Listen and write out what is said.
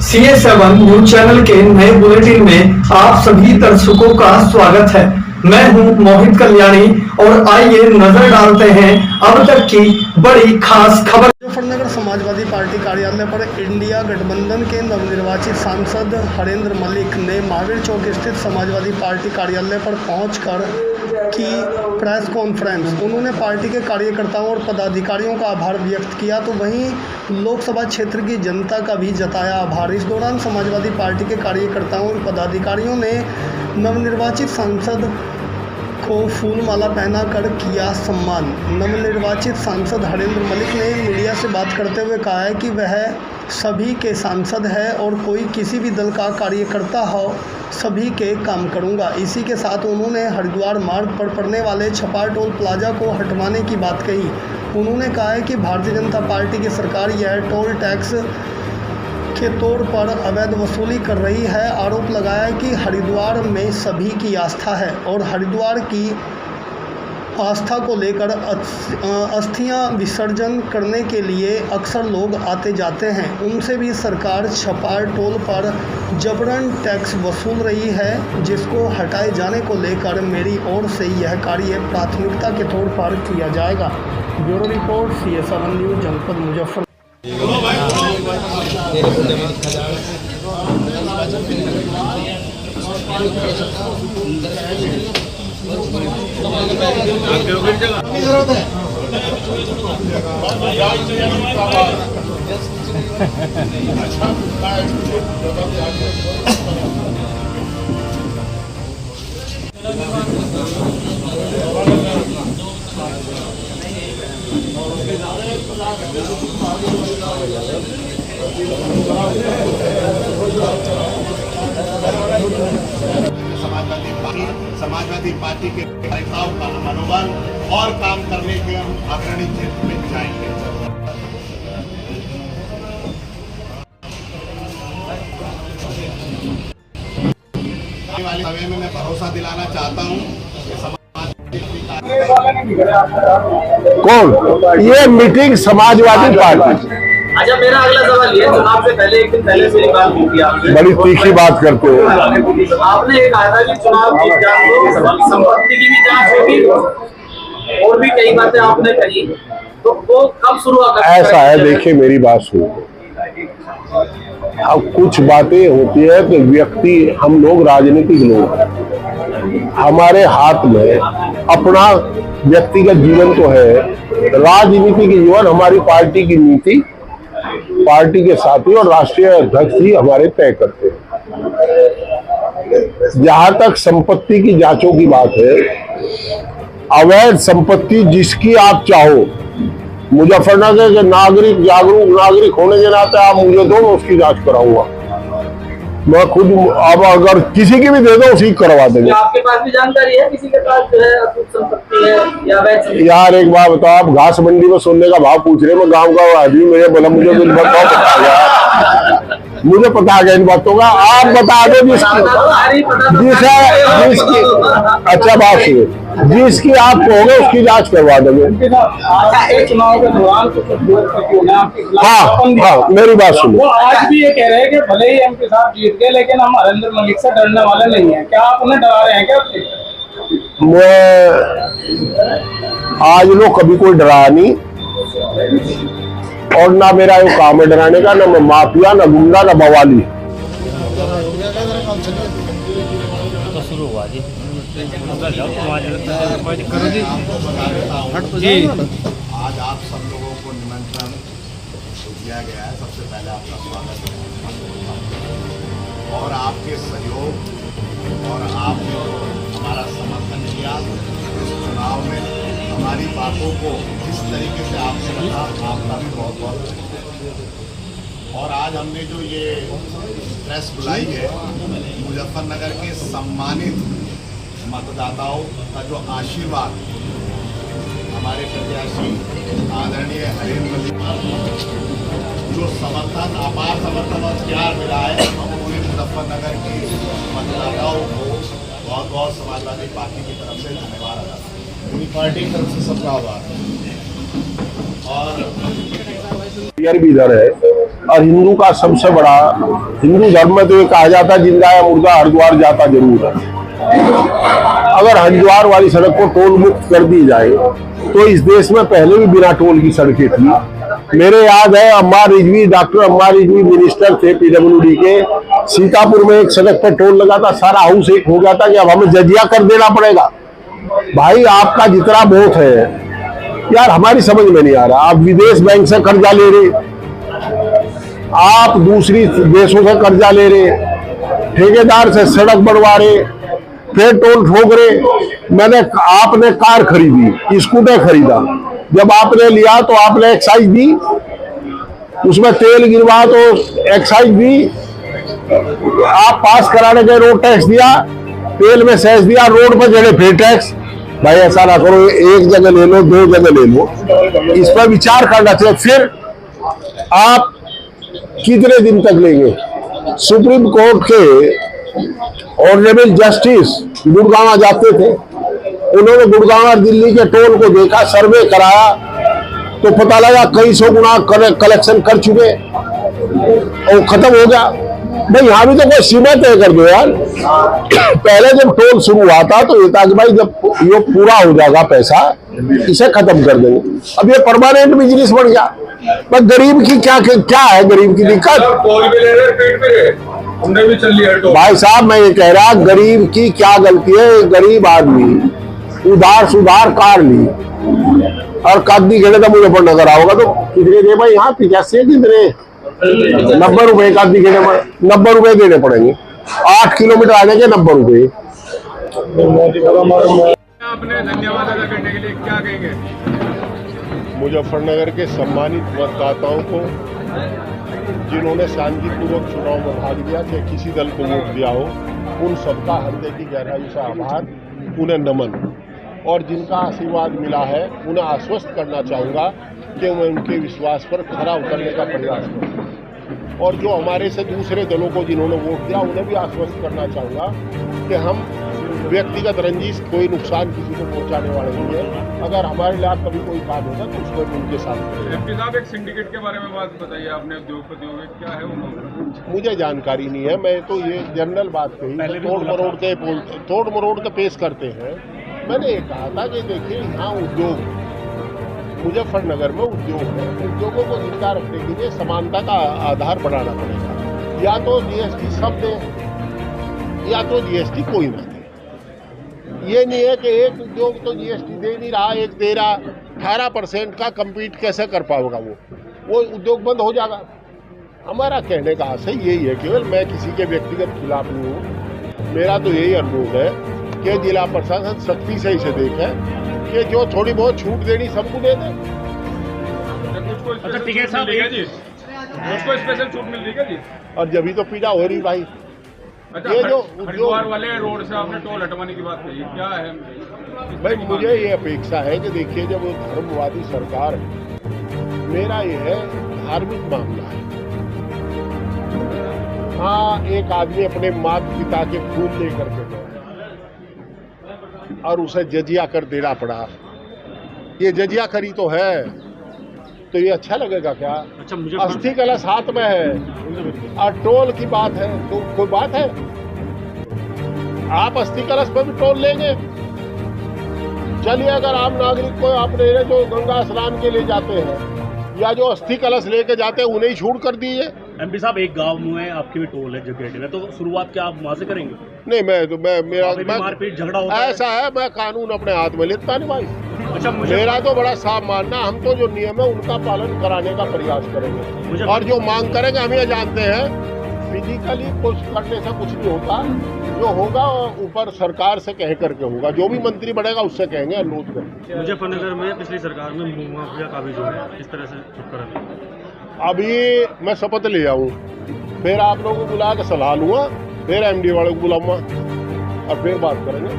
CS7 news channel के नए bulletin में आप सभी दर्शकों का स्वागत है। मैं हूं मोहित कल्याणी और आइए नजर डालते हैं अब तक की बड़ी खास खबर। मुजफ्फरनगर समाजवादी पार्टी कार्यालय पर इंडिया गठबंधन के नवनिर्वाचित सांसद हरेंद्र मलिक ने महावीर चौक स्थित समाजवादी पार्टी कार्यालय पर पहुंचकर की प्रेस कॉन्फ्रेंस। उन्होंने पार्टी के कार्यकर्ताओं और पदाधिकारियों का आभार व्यक्त किया तो वहीं लोकसभा क्षेत्र की जनता का भी जताया आभार। इस दौरान समाजवादी पार्टी के कार्यकर्ताओं और पदाधिकारियों ने नवनिर्वाचित सांसद को फूल माला पहनाकर किया सम्मान। नवनिर्वाचित सांसद हरेंद्र मलिक ने मीडिया से बात करते हुए कहा है कि वह सभी के सांसद है और कोई किसी भी दल का कार्यकर्ता हो सभी के काम करूंगा। इसी के साथ उन्होंने हरिद्वार मार्ग पर पड़ने वाले छपार टोल प्लाजा को हटवाने की बात कही। उन्होंने कहा है कि भारतीय जनता पार्टी की सरकार यह टोल टैक्स के तौर पर अवैध वसूली कर रही है। आरोप लगाया कि हरिद्वार में सभी की आस्था है और हरिद्वार की आस्था को लेकर अस्थियां विसर्जन करने के लिए अक्सर लोग आते जाते हैं। उनसे भी सरकार छपार टोल पर जबरन टैक्स वसूल रही है, जिसको हटाए जाने को लेकर मेरी ओर से यह कार्य प्राथमिकता के तौर पर किया जाएगा। ब्यूरो रिपोर्ट CS7 न्यूज जनपद मुजफ्फर। समाजवादी पार्टी के कार्यकर्ताओं का मनोबल और काम करने के हम अग्रणी क्षेत्र में जाएंगे। आने वाले समय में मैं भरोसा दिलाना चाहता हूं कौन ये मीटिंग समाजवादी पार्टी। अच्छा, मेरा अगला सवाल ये, चुनाव से पहले एक दिन पहले से बात की आपने, बड़ी तीखी बात करते हो। आपने ये कहा था कि चुनाव की जांच संपत्ति की भी जांच होगी और भी कई बातें आपने कही, तो वो कब शुरू होगा? ऐसा है, देखिए मेरी बात सुनो। अब कुछ बातें होती है तो व्यक्ति, हम लोग राजनीतिक लोग, हमारे हाथ में अपना व्यक्तिगत जीवन तो है, राजनीतिक जीवन हमारी पार्टी की नीति, पार्टी के साथी और राष्ट्रीय अध्यक्ष ही हमारे तय करते हैं। जहां तक संपत्ति की जांचों की बात है, अवैध संपत्ति जिसकी आप चाहो, मुजफ्फरनगर के नागरिक, जागरूक नागरिक होने के नाते आप मुझे दो, मैं उसकी जांच कराऊंगा। मैं खुद अब अगर किसी की भी दे दो उसी करवा देंगे। आपके पास भी जानकारी है किसी के पास जो है अटूट संपत्ति है या वैसे? यार एक बात बताओ, आप घास मंडी में सोने का भाव पूछ रहे, मैं गांव का आदमी, मुझे बोला मुझे कुछ बताओ, मुझे पता गया इन बातों का। आप बता दो जिसकी अच्छा बात सुनो, जिसकी आप कहोगे उसकी जांच करवा देंगे। हाँ, मेरी बात सुनो। आज भी ये कह रहे हैं कि भले ही MP साहब जीत गए लेकिन हम हरेंद्र मलिक से डरने वाले नहीं हैं। क्या आप उन्हें डरा रहे हैं क्या? मैं आज लोग कभी कोई डरा नहीं, और ना मेरा वो काम है डराने का, ना मैं माफिया, ना गुंडा, ना बवाली। आज आप सब लोगों को निमंत्रण दिया गया है। सबसे पहले आपका स्वागत है और आपके सहयोग और आपने हमारा समर्थन किया इस चुनाव में, हमारी बातों को जिस तरीके से आपने रखा, आपका भी बहुत बहुत धन्यवाद। और आज हमने जो ये प्रेस बुलाई है, मुजफ्फरनगर के सम्मानित मतदाताओं का जो आशीर्वाद हमारे प्रत्याशी आदरणीय हरेंद्र मलिक जो समर्थन, अपार समर्थन और प्यार मिला है, पूरे मुजफ्फरनगर के मतदाताओं को बहुत बहुत समाजवादी पार्टी की तरफ से धन्यवाद अदा, पूरी पार्टी की तरफ से सबका आभार। और भी इधर है और हिंदू का सबसे बड़ा, हिंदू धर्म में तो ये कहा जाता है जिंदा या मुर्दा हरिद्वार जाता जरूर है। अगर हरिद्वार वाली सड़क को टोल मुक्त कर दी जाए तो इस देश में पहले भी बिना टोल की सड़कें थी। मेरे याद है अम्मार रिजवी, डॉक्टर अम्मार रिजवी मिनिस्टर थे पीडब्ल्यूडी के, सीतापुर में एक सड़क पर टोल लगा था, सारा हाउस एक हो गया था कि अब हमें जजिया कर देना पड़ेगा। भाई आपका जितना बहुत है यार, हमारी समझ में नहीं आ रहा। आप विदेश बैंक से कर्जा ले रहे, आप दूसरी देशों से कर्जा ले रहे, ठेकेदार से सड़क बनवा रहे, फिर टोल ठोक रहे। आपने कार खरीदी, स्कूटर खरीदा, जब आपने लिया तो आपने एक्साइज दी, उसमें तेल गिरवा तो एक्साइज दी, आप पास कराने के रोड टैक्स दिया, तेल में सेस दिया, रोड पर चढ़े फिर टैक्स। भाई ऐसा ना करो, एक जगह ले लो, दो जगह ले लो, इस पर विचार करना चाहिए। फिर आप कितने दिन तक लेंगे? सुप्रीम कोर्ट के ऑनरेबल जस्टिस गुड़गांव जाते थे, उन्होंने गुड़गांव और दिल्ली के टोल को देखा, सर्वे कराया तो पता लगा कई सौ गुना कलेक्शन कर चुके और खत्म हो गया। भाई यहाँ भी तो कोई सीमा तय कर दो यार। पहले जब टोल शुरू हुआ था तो ये था कि भाई जब ये पूरा हो जाएगा पैसा इसे खत्म कर देंगे। अब ये परमानेंट बिजनेस बन गया। पर गरीब की क्या है गरीब की दिक्कत? टोल भी ले रहे, पेट पे रहे, हमने भी चल लिया टोल। भाई साहब मैं ये कह रहा, गरीब की क्या गलती है? गरीब आदमी उधार सुधार कार ली और कादी घेड़े तो मुजफ्फरनगर आओगा तो कितने दे भाई? यहाँ 85 कितने 90 रुपए कादी घेड़े में 90 रुपए देने पड़ेंगे। 8 किलोमीटर आने के 90 रुपए। आपने धन्यवाद अदा करने के लिए क्या कहेंगे? मुजफ्फरनगर के सम्मानित मतदाताओं को जिन्होंने शांतिपूर्वक चुनाव में भाग लिया, चाहे किसी दल को वोट दिया हो, उन सबका हृदय की गहराई से आभार, उन्हें नमन। और जिनका आशीर्वाद मिला है उन्हें आश्वस्त करना चाहूँगा कि मैं उनके विश्वास पर खरा उतरने का प्रयास करूँ। और जो हमारे से दूसरे दलों को जिन्होंने वोट दिया उन्हें भी आश्वस्त करना चाहूँगा कि हम व्यक्तिगत रंजिश कोई नुकसान किसी को पहुंचाने वाले नहीं है। अगर हमारे लाख कभी कोई काम होगा तो उसमें भी उनके साथ करेंगे। एमपी साहब एक सिंडिकेट के बारे में बात बताइए, आपने उद्योगपतियों में क्या है वो? मुझे जानकारी नहीं है, मैं तो ये जनरल बात कही, तोड़ मरोड़ के पेश करते हैं। मैंने ये कहा था कि देखिए यहाँ उद्योग, मुजफ्फरनगर में उद्योग है, उद्योगों को जिंदा रखने के लिए समानता का आधार बनाना पड़ेगा। या तो जीएसटी सब दे या तो जीएसटी कोई ना दे। ये नहीं है कि एक उद्योग तो जीएसटी दे नहीं रहा, एक दे रहा, 18% का कम्पीट कैसे कर पाएगा वो उद्योग बंद हो जाएगा। हमारा कहने का आशय यही है, केवल मैं किसी के व्यक्तिगत खिलाफ नहीं हूँ। मेरा तो यही अनुरोध है कि जिला प्रशासन सख्ती से इसे देखे कि जो थोड़ी बहुत छूट देनी सबको दे दे। अच्छा ठीक है साहब, उसको स्पेशल छूट मिल रही है जी? और जब ही तो पीड़ा हो रही भाई। अच्छा, ये जो हरिद्वार वाले रोड से आपने टोल हटवाने की बात कही, क्या है भाई? मुझे ये अपेक्षा है कि देखिए जब वो धर्मवादी सरकार है, मेरा ये है धार्मिक मामला है। हाँ, एक आदमी अपने माता पिता के फूल लेकर के गया और उसे जजिया कर देना पड़ा। ये जजिया करी तो है, तो ये अच्छा लगेगा क्या? अच्छा, मुझे अस्थि कलश हाथ में है और टोल की बात है तो कोई बात है? आप अस्थि कलश पर भी टोल लेंगे? चलिए, अगर आम नागरिक को आपने जो गंगा स्नान के लिए जाते हैं या जो अस्थि कलश लेके जाते हैं उन्हें ही छूट कर दीजिए। एमपी साहब, एक गांव में आपके भी टोल है जगह में, तो शुरुआत क्या आप वहां से करेंगे? नहीं, मेरा मारपीट झगड़ा होता ऐसा है, मैं कानून अपने हाथ में लेता नहीं भाई। अच्छा, मेरा तो बड़ा साफ मानना, हम तो जो नियम है उनका पालन कराने का प्रयास करेंगे और जो मांग करेंगे हम ये जानते हैं फिजिकली कुछ करने से कुछ नहीं होता। जो होगा ऊपर सरकार से कह करके होगा, जो भी मंत्री बढ़ेगा उससे कहेंगे, अनुरोध करेंगे। मुजफ्फरनगर में पिछली सरकार में मुआवजा का भी जो है इस तरह से छुटकारा, अभी मैं शपथ ले आऊँ, फिर आप लोगों को बुला के सलाह लूँगा, फिर एमडी वालों को बुलाऊंगा और फिर बात करेंगे।